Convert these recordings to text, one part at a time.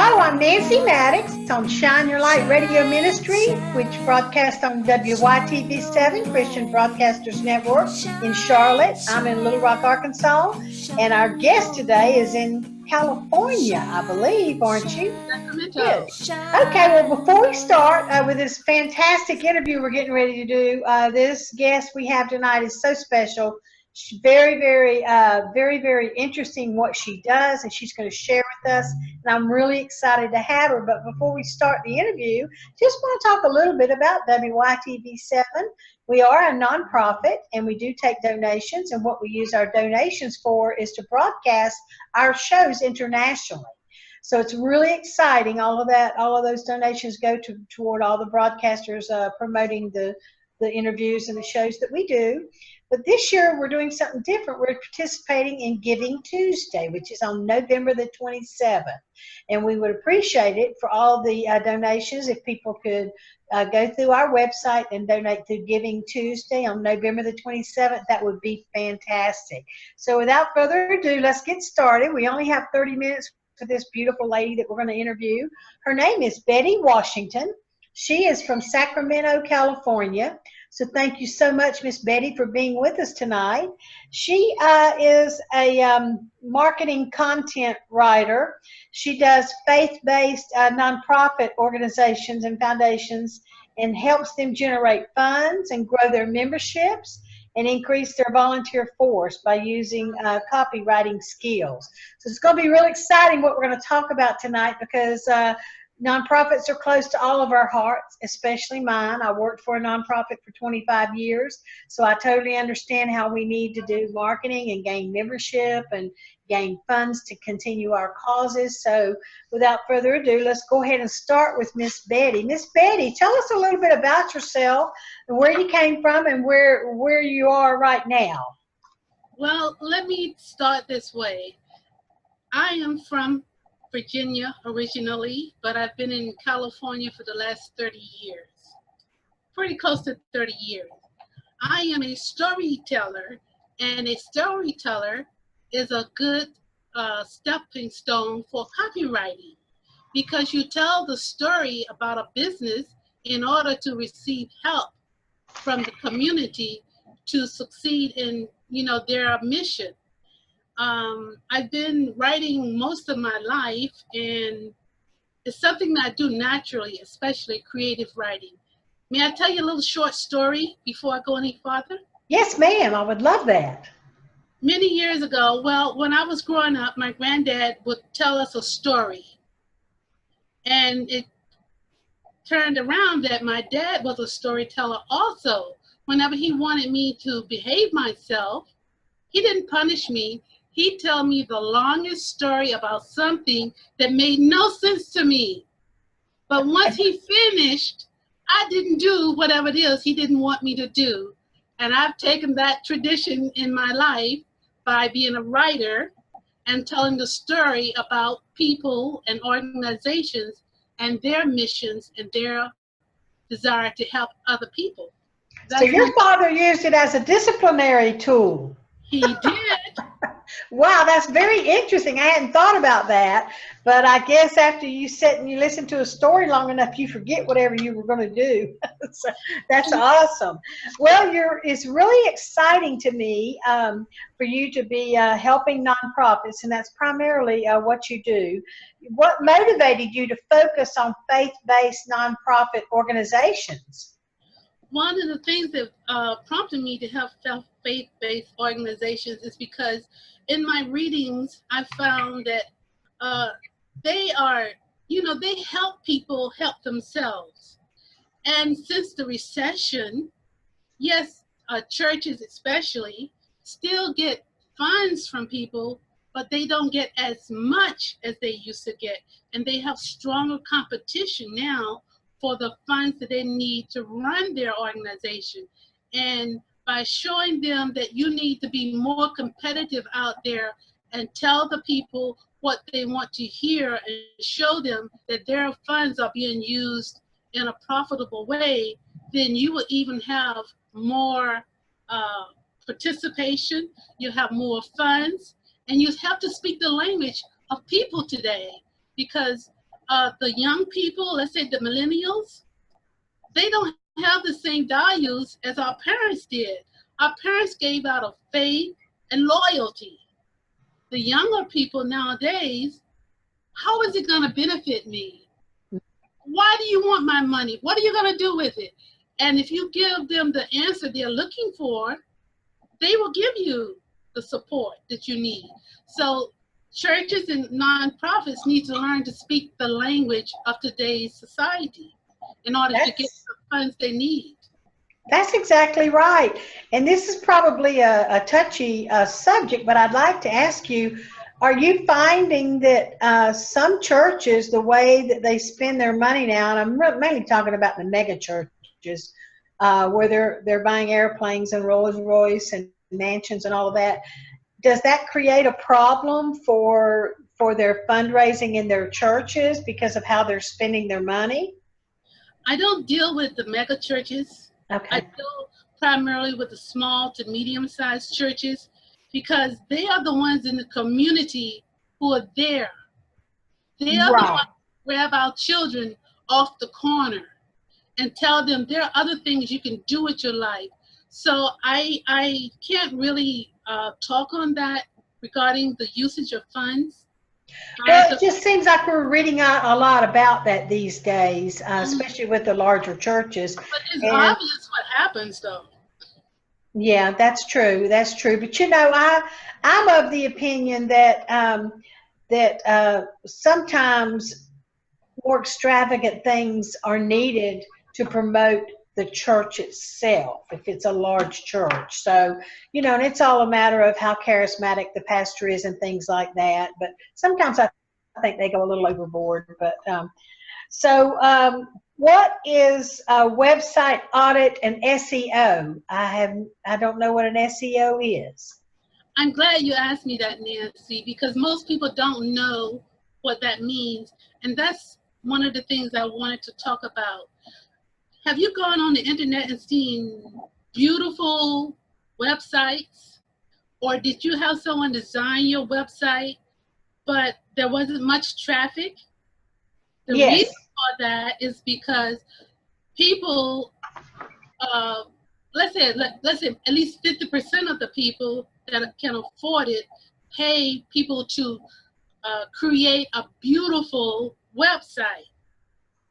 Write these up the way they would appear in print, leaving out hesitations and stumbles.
Hello, I'm Nancy Mattox on Shine Your Light Radio Ministry, which broadcasts on WYTV7, Christian Broadcasters Network in Charlotte. I'm in Little Rock, Arkansas, and our guest today is in California, I believe, aren't you? Yes. Okay, well, before we start with this fantastic interview we're getting ready to do, this guest we have tonight is so special. She's very, very interesting what she does, and she's going to share with us, and I'm really excited to have her. But before we start the interview, just want to talk a little bit about WYTV7. We are a nonprofit, and we do take donations, and what we use our donations for is to broadcast our shows internationally. So it's really exciting. All of those donations go toward all the broadcasters promoting the interviews and the shows that we do. But this year we're doing something different. We're participating in Giving Tuesday, which is on November the 27th. And we would appreciate it for all the donations if people could go through our website and donate through Giving Tuesday on November the 27th. That would be fantastic. So without further ado, let's get started. We only have 30 minutes for this beautiful lady that we're going to interview. Her name is Betty Washington. She is from Sacramento, California. So thank you so much, Miss Betty, for being with us tonight. She is a marketing content writer. She does faith-based nonprofit organizations and foundations and helps them generate funds and grow their memberships and increase their volunteer force by using copywriting skills. So it's going to be really exciting what we're going to talk about tonight because nonprofits are close to all of our hearts, especially mine. I worked for a nonprofit for 25 years, so I totally understand how we need to do marketing and gain membership and gain funds to continue our causes. So without further ado, let's go ahead and start with Miss Betty. Miss Betty, tell us a little bit about yourself and where you came from and where you are right now. Well, let me start this way. I am from Virginia originally, but I've been in California for the last 30 years, pretty close to 30 years. I am a storyteller, and a storyteller is a good stepping stone for copywriting because you tell the story about a business in order to receive help from the community to succeed in, their mission. I've been writing most of my life, and it's something that I do naturally, especially creative writing. May I tell you a little short story before I go any farther? Yes, ma'am. I would love that. Many years ago, when I was growing up, my granddad would tell us a story. And it turned around that my dad was a storyteller also. Whenever he wanted me to behave myself, he didn't punish me. He'd tell me the longest story about something that made no sense to me. But once he finished, I didn't do whatever it is he didn't want me to do. And I've taken that tradition in my life by being a writer and telling the story about people and organizations and their missions and their desire to help other people. So your father used it as a disciplinary tool. He did. Wow, that's very interesting. I hadn't thought about that, but I guess after you sit and you listen to a story long enough, you forget whatever you were going to do. So that's awesome. Well, it's really exciting to me for you to be helping nonprofits, and that's primarily what you do. What motivated you to focus on faith-based nonprofit organizations? One of the things that prompted me to help faith-based organizations is because in my readings, I found that they help people help themselves. And since the recession, yes, churches especially still get funds from people, but they don't get as much as they used to get. And they have stronger competition now for the funds that they need to run their organization. And by showing them that you need to be more competitive out there and tell the people what they want to hear and show them that their funds are being used in a profitable way, then you will even have more participation, you have more funds, and you have to speak the language of people today because the young people, let's say the millennials, they don't have the same values as our parents did. Our parents gave out of faith and loyalty. The younger people nowadays, how is it going to benefit me? Why do you want my money? What are you going to do with it? And if you give them the answer they're looking for, they will give you the support that you need. So churches and nonprofits need to learn to speak the language of today's society in order to get the funds they need. That's exactly right. And this is probably a touchy subject, but I'd like to ask you, are you finding that some churches, the way that they spend their money now, and I'm mainly talking about the mega churches, where they're buying airplanes and Rolls Royce and mansions and all of that, does that create a problem for their fundraising in their churches because of how they're spending their money? I don't deal with the mega churches. Okay. I deal primarily with the small to medium-sized churches because they are the ones in the community who are there. They are the ones who grab our children off the corner and tell them there are other things you can do with your life. So I can't really talk on that regarding the usage of funds. Well, it just seems like we're reading a lot about that these days, especially with the larger churches. But it's obvious what happens, though. Yeah, that's true. That's true. But you know, I'm of the opinion that sometimes more extravagant things are needed to promote the church itself, if it's a large church. So, you know, and it's all a matter of how charismatic the pastor is and things like that. But sometimes I think they go a little overboard. But what is website audit and SEO? I don't know what an SEO is. I'm glad you asked me that, Nancy, because most people don't know what that means. And that's one of the things I wanted to talk about. Have you gone on the internet and seen beautiful websites? Or did you have someone design your website, but there wasn't much traffic? The reason for that is because people, let's say at least 50% of the people that can afford it pay people to create a beautiful website.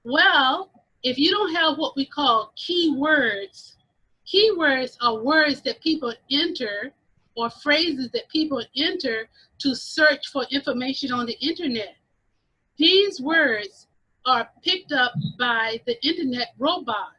Well, if you don't have what we call keywords are words that people enter or phrases that people enter to search for information on the internet. These words are picked up by the internet robot.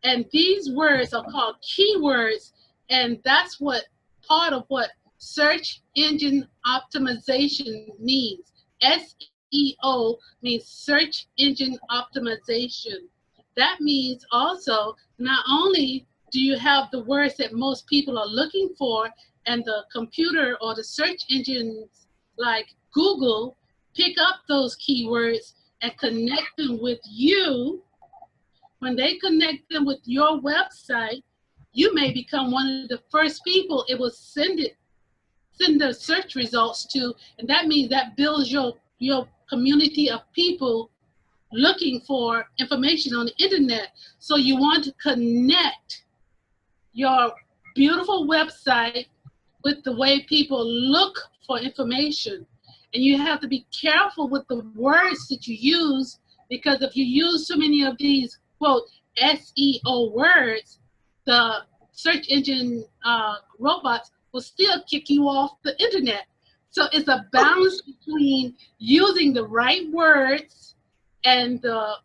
And these words are called keywords, and that's what part of what search engine optimization means. SEO means search engine optimization. That means also not only do you have the words that most people are looking for, and the computer or the search engines like Google pick up those keywords and connect them with you. When they connect them with your website, you may become one of the first people it will send the search results to, and that means that builds your community of people looking for information on the internet. So you want to connect your beautiful website with the way people look for information. And you have to be careful with the words that you use, because if you use so many of these, quote, SEO words, the search engine robots will still kick you off the internet. So it's a balance between using the right words and the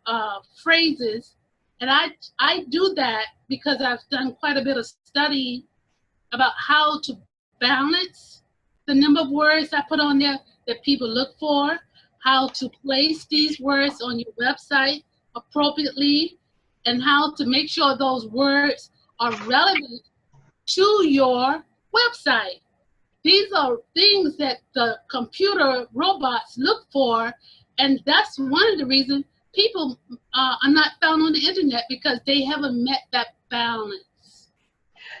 phrases. And I do that because I've done quite a bit of study about how to balance the number of words I put on there that people look for, how to place these words on your website appropriately, and how to make sure those words are relevant to your website. These are things that the computer robots look for, and that's one of the reasons people are not found on the internet, because they haven't met that balance.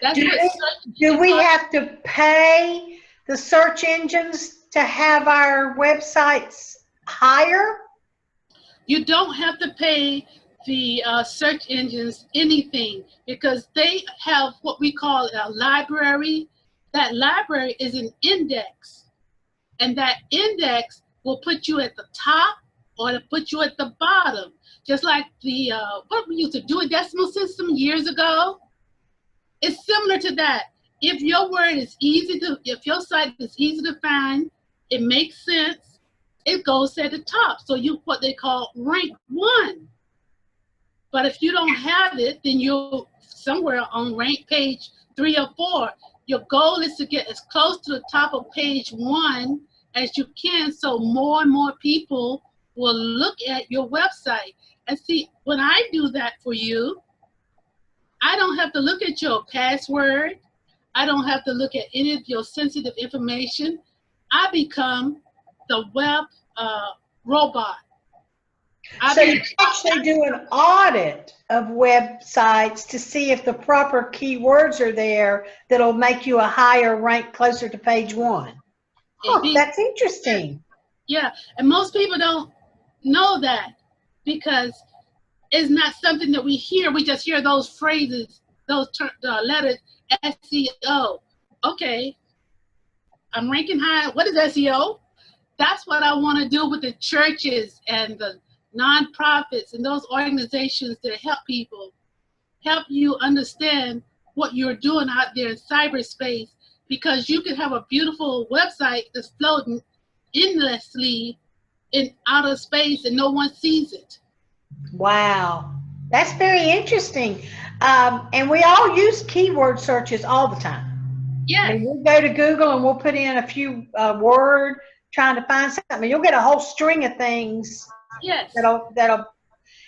That's do we have to pay the search engines to have our websites higher? You don't have to pay the search engines anything because they have what we call a library. That library is an index, and that index will put you at the top or to put you at the bottom. Just like the what we used to do a decimal system years ago. It's similar to that. If your word is if your site is easy to find, it makes sense, it goes at the top. So you what they call rank 1. But if you don't have it, then you're somewhere on rank page 3 or 4. Your goal is to get as close to the top of page 1 as you can, so more and more people will look at your website. And see, when I do that for you, I don't have to look at your password. I don't have to look at any of your sensitive information. I become the web robot. So you actually do an audit of websites to see if the proper keywords are there that'll make you a higher rank closer to page 1. That's interesting. Yeah, and most people don't know that because it's not something that we hear. We just hear those phrases, those letters, SEO. Okay, I'm ranking high. What is SEO? That's what I want to do with the churches and the nonprofits and those organizations that help people, help you understand what you're doing out there in cyberspace, because you can have a beautiful website that's floating endlessly in outer space and no one sees it. Wow, that's very interesting. And we all use keyword searches all the time. Yes. I mean, we'll go to Google and we'll put in a few word trying to find something. You'll get a whole string of things. Yes. That'll,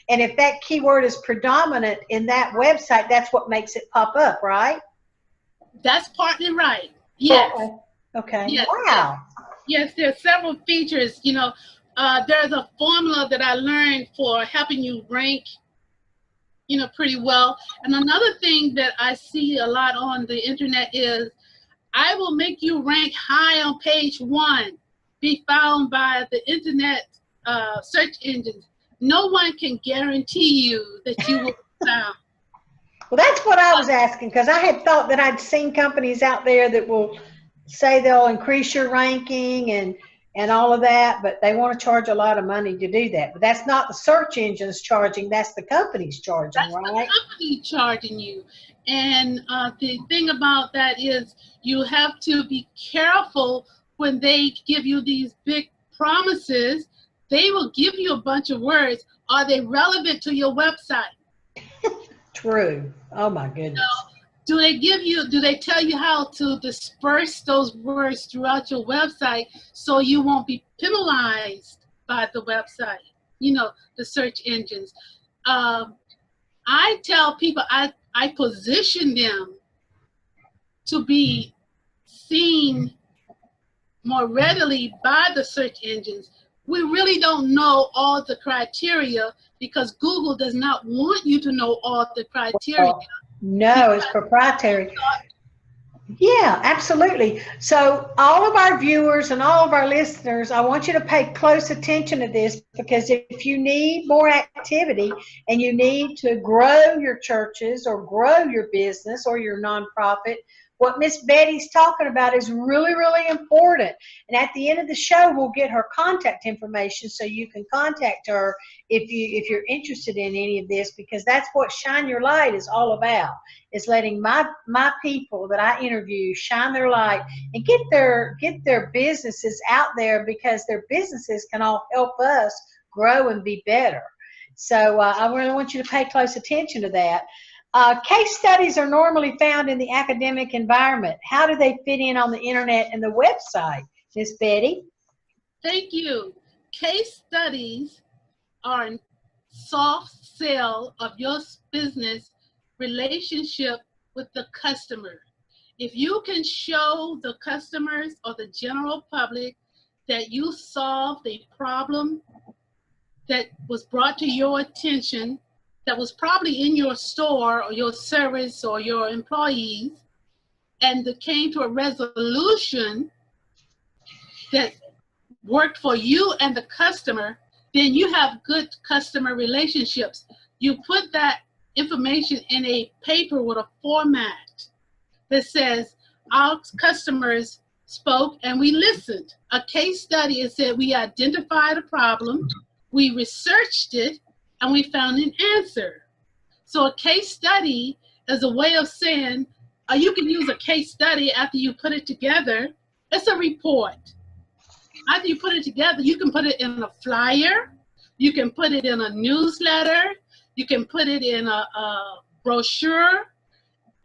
and if that keyword is predominant in that website, that's what makes it pop up, right? That's partly right. Yes. Okay. Yes. Wow. Yes, there's several features. You know, there's a formula that I learned for helping you rank, you know, pretty well. And another thing that I see a lot on the internet is I will make you rank high on page 1, be found by the internet search engines. No one can guarantee you that you will be found. Well, that's what I was asking, because I had thought that I'd seen companies out there that will say they'll increase your ranking and all of that, but they want to charge a lot of money to do that. But that's not the search engines charging, that's the companies charging, that's right? The company charging you. And the thing about that is you have to be careful when they give you these big promises. They will give you a bunch of words. Are they relevant to your website? True. Oh my goodness. Do they tell you how to disperse those words throughout your website so you won't be penalized by the website, you know, the search engines? I tell people I position them to be seen more readily by the search engines. We really don't know all the criteria because Google does not want you to know all the criteria. No, it's proprietary. Yeah, absolutely. So all of our viewers and all of our listeners, I want you to pay close attention to this, because if you need more activity and you need to grow your churches or grow your business or your nonprofit, what Miss Betty's talking about is really, really important. And at the end of the show, we'll get her contact information so you can contact her if you're interested in any of this, because that's what Shine Your Light is all about, is letting my people that I interview shine their light and get their businesses out there, because their businesses can all help us grow and be better. So I really want you to pay close attention to that. Case studies are normally found in the academic environment. How do they fit in on the internet and the website, Miss Betty? Thank you. Case studies are a soft sell of your business relationship with the customer. If you can show the customers or the general public that you solved a problem that was brought to your attention, that was probably in your store or your service or your employees, and that came to a resolution that worked for you and the customer, then you have good customer relationships. You put that information in a paper with a format that says our customers spoke and we listened. A case study is that we identified a problem, we researched it, and we found an answer. So a case study is a way of saying, you can use a case study after you put it together. It's a report. After you put it together, you can put it in a flyer, you can put it in a newsletter, you can put it in a brochure.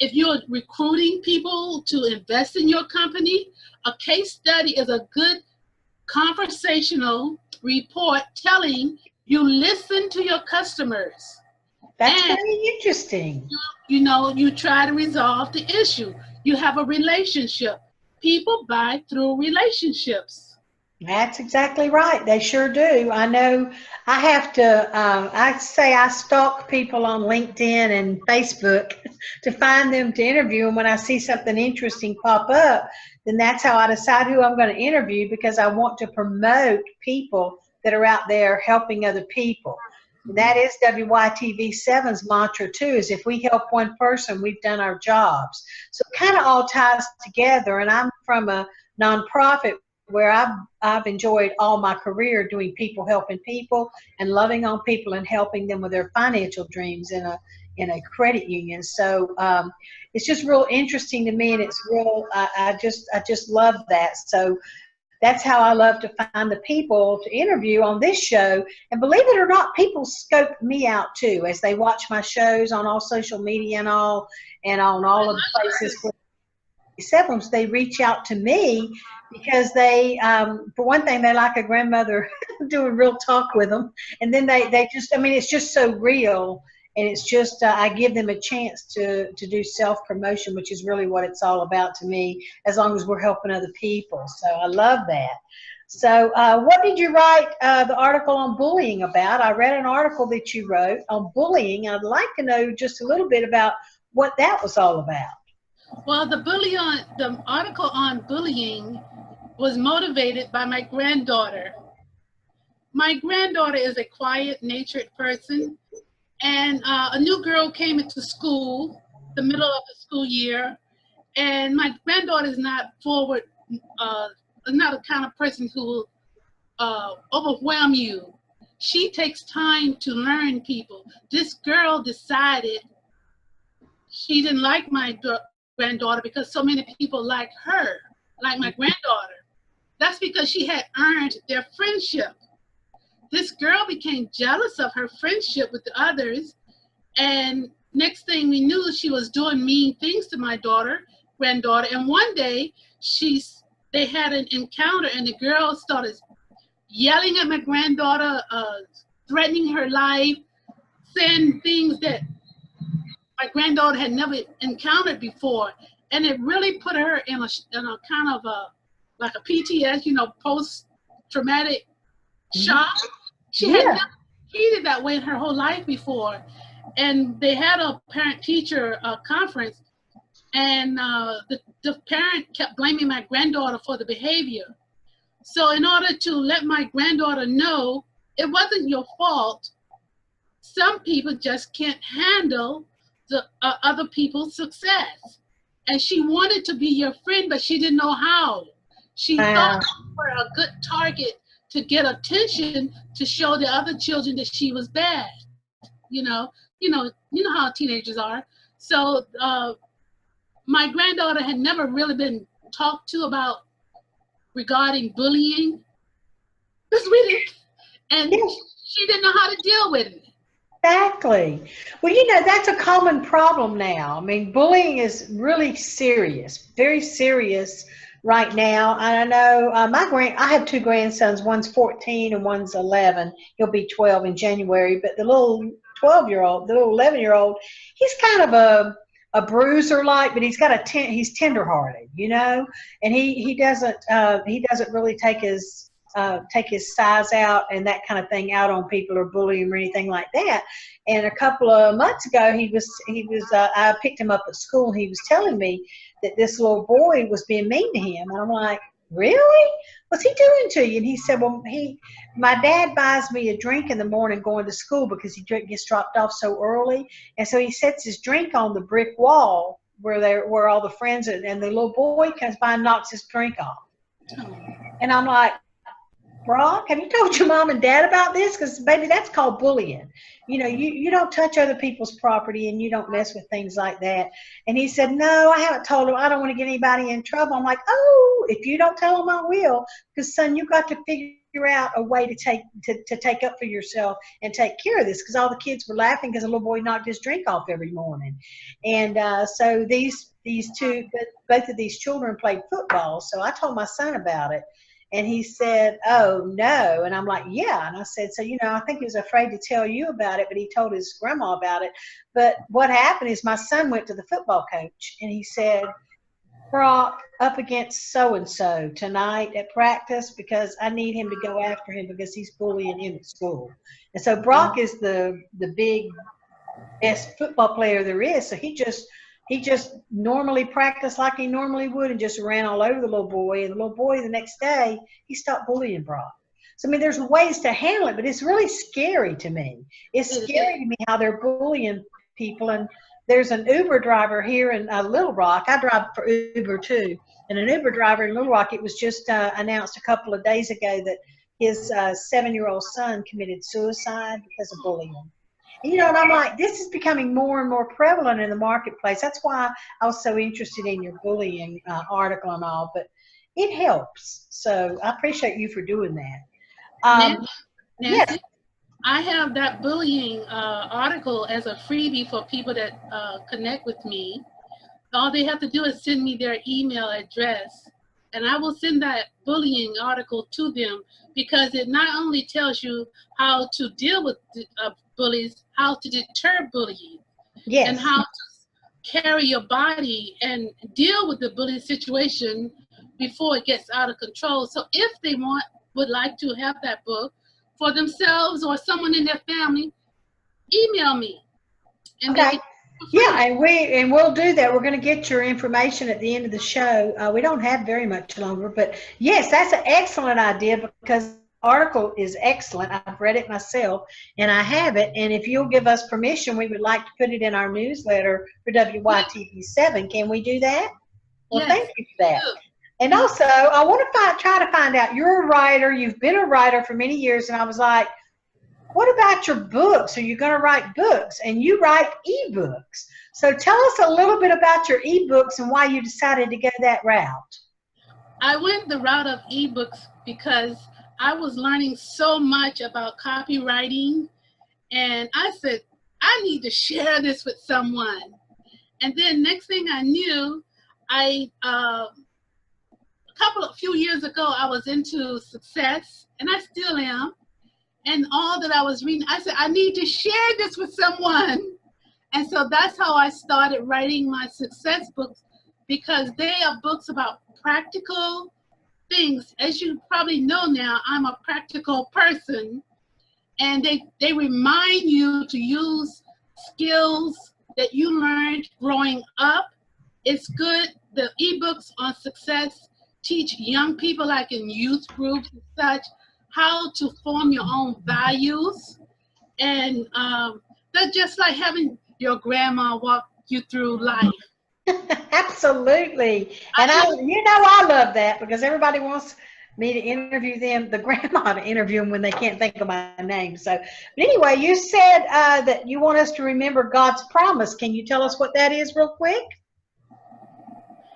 If you're recruiting people to invest in your company, a case study is a good conversational report telling you listen to your customers. That's and very interesting. you try to resolve the issue. You have a relationship. People buy through relationships. That's exactly right. They sure do. I know I have to, I say I stalk people on LinkedIn and Facebook to find them to interview. And when I see something interesting pop up, then that's how I decide who I'm going to interview, because I want to promote people that are out there helping other people. And that is WYTV7's mantra too, is if we help one person, we've done our jobs. So it kind of all ties together. And I'm from a nonprofit where I've enjoyed all my career doing people, helping people, and loving on people and helping them with their financial dreams in a credit union. So it's just real interesting to me, and it's real. I just love that. So that's how I love to find the people to interview on this show. And believe it or not, people scope me out too as they watch my shows on all social media and on all of the places where they reach out to me, because they, for one thing, they like a grandmother doing real talk with them. And then they just, I mean, it's just so real. And it's just, I give them a chance to do self-promotion, which is really what it's all about to me, as long as we're helping other people. So I love that. So what did you write the article on bullying about? I read an article that you wrote on bullying. I'd like to know just a little bit about what that was all about. Well, the article on bullying was motivated by my granddaughter. My granddaughter is a quiet-natured person, and a new girl came into school, the middle of the school year, and my granddaughter is not forward, not the kind of person who will overwhelm you. She takes time to learn people. This girl decided she didn't like my granddaughter because so many people like her, like my granddaughter. That's because she had earned their friendship. This girl became jealous of her friendship with the others, and next thing we knew, she was doing mean things to my granddaughter. And one day, they had an encounter, and the girl started yelling at my granddaughter, threatening her life, saying things that my granddaughter had never encountered before. And it really put her in a kind of like a PTS, post-traumatic shock. She had never treated that way in her whole life before. And they had a parent-teacher conference, and the parent kept blaming my granddaughter for the behavior. So in order to let my granddaughter know it wasn't your fault, some people just can't handle the other people's success. And she wanted to be your friend, but she didn't know how. She thought you were a good target to get attention, to show the other children that she was bad. You know how teenagers are. So my granddaughter had never really been talked to about regarding bullying. And she didn't know how to deal with it. Exactly. Well, that's a common problem now. I mean, bullying is really serious, very serious right now. And I know I have two grandsons. One's 14 and one's 11. He'll be 12 in January. But the little 12-year-old, the little 11-year-old, he's kind of a bruiser like, but he's tenderhearted, and he doesn't really take his size out and that kind of thing out on people or bully him or anything like that. And a couple of months ago, I picked him up at school. He was telling me that this little boy was being mean to him. And I'm like, really? What's he doing to you? And he said, well, my dad buys me a drink in the morning going to school because gets dropped off so early. And so he sets his drink on the brick wall where all the friends are, and the little boy comes by and knocks his drink off. And I'm like, Brock, have you told your mom and dad about this? Because, baby, that's called bullying. You know, you don't touch other people's property and you don't mess with things like that. And he said, no, I haven't told him. I don't want to get anybody in trouble. I'm like, oh, if you don't tell him, I will. Because, son, you got to figure out a way to take up for yourself and take care of this. Because all the kids were laughing because a little boy knocked his drink off every morning. And so both of these children played football. So I told my son about it. And he said, oh, no. And I'm like, yeah. And I said, so, I think he was afraid to tell you about it, but he told his grandma about it. But what happened is my son went to the football coach, and he said, Brock, up against so-and-so tonight at practice because I need him to go after him because he's bullying him at school. And so Brock is the big, best football player there is. So he just normally practiced like he normally would and just ran all over the little boy. And the little boy the next day, he stopped bullying Brock. So, I mean, there's ways to handle it, but it's really scary to me. It's scary to me how they're bullying people. And there's an Uber driver here in Little Rock. I drive for Uber too. And an Uber driver in Little Rock, it was just announced a couple of days ago that his 7-year-old son committed suicide because of bullying. And I'm like, this is becoming more and more prevalent in the marketplace. That's why I was so interested in your bullying article and all, but it helps. So I appreciate you for doing that. Nancy, yes. I have that bullying article as a freebie for people that connect with me. All they have to do is send me their email address, and I will send that bullying article to them because it not only tells you how to deal with bullies, how to deter bullying, and how to carry your body and deal with the bullying situation before it gets out of control. So if they would like to have that book for themselves or someone in their family, email me. And yeah, and we'll do that. We're going to get your information at the end of the show. We don't have very much longer, but yes, that's an excellent idea because article is excellent. I've read it myself and I have it, and if you'll give us permission, we would like to put it in our newsletter for WYTV7. Can we do that? Well, yes, thank you for that. And also, I want to try to find out, you're a writer, you've been a writer for many years, and I was like, what about your books? Are you going to write books? And you write ebooks. So tell us a little bit about your ebooks and why you decided to go that route. I went the route of ebooks because I was learning so much about copywriting, and I said, I need to share this with someone. And then next thing I knew, a few years ago, I was into success, and I still am. And all that I was reading, I said, I need to share this with someone. And so that's how I started writing my success books, because they are books about practical things. As you probably know now, I'm a practical person, and they remind you to use skills that you learned growing up. It's good. The ebooks on success teach young people, like in youth groups and such, how to form your own values. And they're just like having your grandma walk you through life. Absolutely. And I love that because everybody wants me to interview them, the grandma to interview them when they can't think of my name. So, but anyway, you said that you want us to remember God's promise. Can you tell us what that is real quick?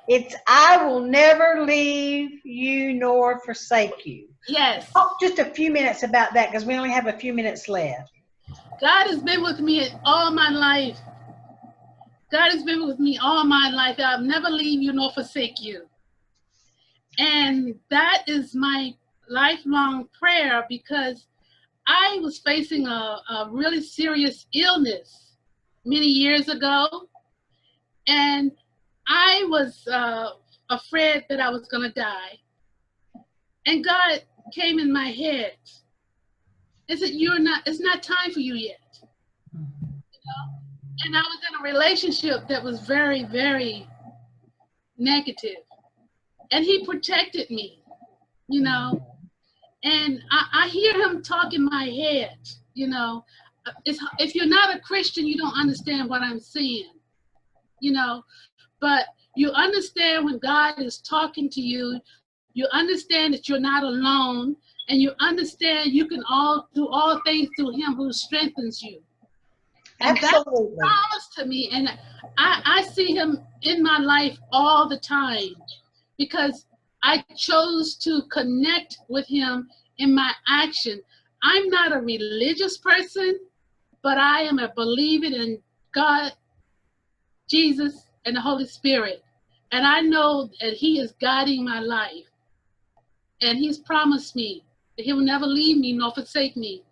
It's, I will never leave you nor forsake you. Yes. Talk just a few minutes about that because we only have a few minutes left. God has been with me all my life. God has been with me all my life. I'll never leave you nor forsake you. And that is my lifelong prayer because I was facing a really serious illness many years ago. And I was afraid that I was going to die. And God came in my head and said, it's not time for you yet. You know? And I was in a relationship that was very, very negative. And he protected me. you know, and I hear him talk in my head, you know. If you're not a Christian, you don't understand what I'm saying, you know, but you understand when God is talking to you, you understand that you're not alone, and you understand you can all do all things through him who strengthens you. And that's a Absolutely. promise to me. And I see him in my life all the time because I chose to connect with him in my action. I'm not a religious person, but I am a believer in God, Jesus, and the Holy Spirit. And I know that he is guiding my life. And he's promised me that he will never leave me nor forsake me.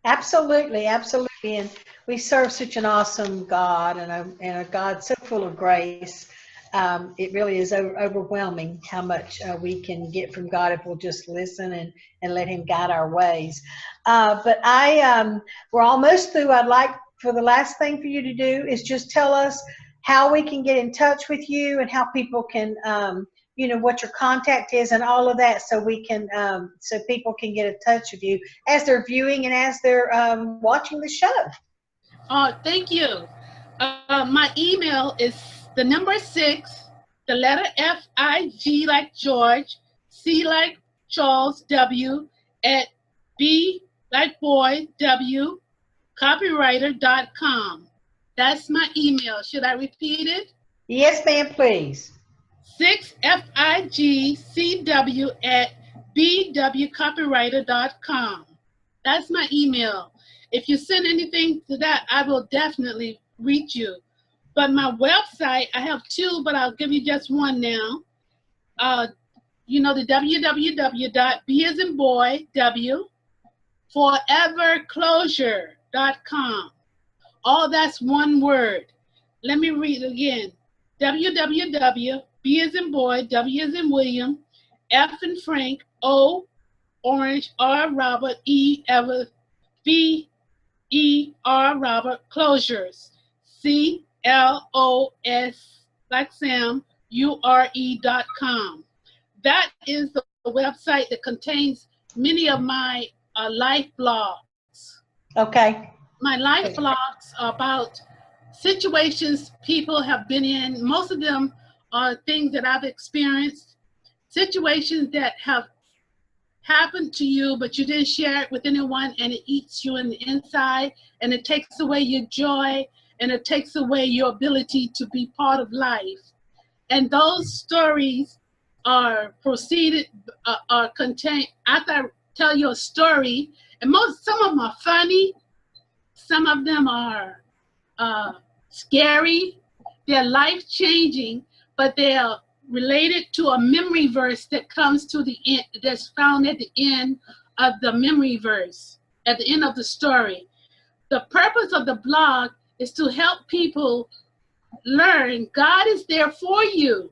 Absolutely, absolutely. And we serve such an awesome God and a God so full of grace. It really is overwhelming how much we can get from God if we'll just listen and let him guide our ways. But we're almost through. I'd like for the last thing for you to do is just tell us how we can get in touch with you and how people can what your contact is and all of that, so we can so people can get in touch with you as they're viewing and as they're watching the show. Thank you. My email is the number 6, the letter FIG like George, C like Charles, W at B like boy, W copywriter.com. That's my email. Should I repeat it? Yes, ma'am, please. 6 FIGCW at bwcopywriter.com. That's my email. If you send anything to that, I will definitely reach you. But my website, I have 2, but I'll give you just one now. The www.b as in boy, W, foreverclosure.com. All that's one word. Let me read it again. www, B as in boy, W as in William, F in Frank, O, Orange, R, Robert, E, Ever, B, E, R, Robert, Closures, CLOS, like Sam, URE.com. That is the website that contains many of my life blogs. Okay. My life blogs are about situations people have been in. Most of them are things that I've experienced, situations that have happened to you, but you didn't share it with anyone, and it eats you in the inside, and it takes away your joy, and it takes away your ability to be part of life. And those stories are contained after I tell you a story, and some of them are funny, some of them are scary, they're life-changing, but they are related to a memory verse that comes to the end, that's found at the end of the memory verse, at the end of the story. The purpose of the blog is to help people learn God is there for you.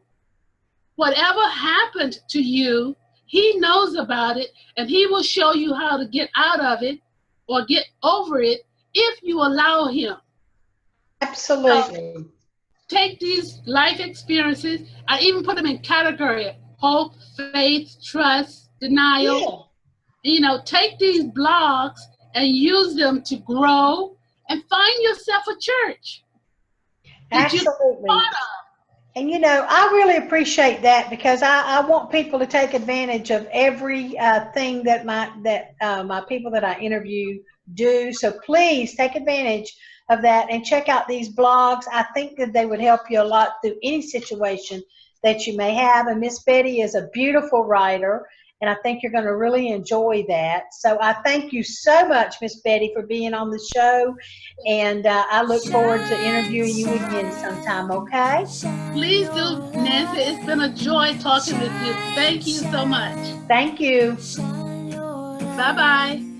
Whatever happened to you, he knows about it, and he will show you how to get out of it or get over it if you allow him. Absolutely. So, take these life experiences, I even put them in category: hope, faith, trust, denial. Yeah. Take these blogs and use them to grow and find yourself a church. Absolutely. And I really appreciate that, because I want people to take advantage of every thing that my people that I interview do. So please take advantage of that and check out these blogs. I think that they would help you a lot through any situation that you may have. And Miss Betty is a beautiful writer, and I think you're going to really enjoy that. So I thank you so much, Miss Betty, for being on the show, and I look forward to interviewing you again sometime, okay? Please do, Nancy. It's been a joy talking with you. Thank you so much. Thank you. Bye-bye.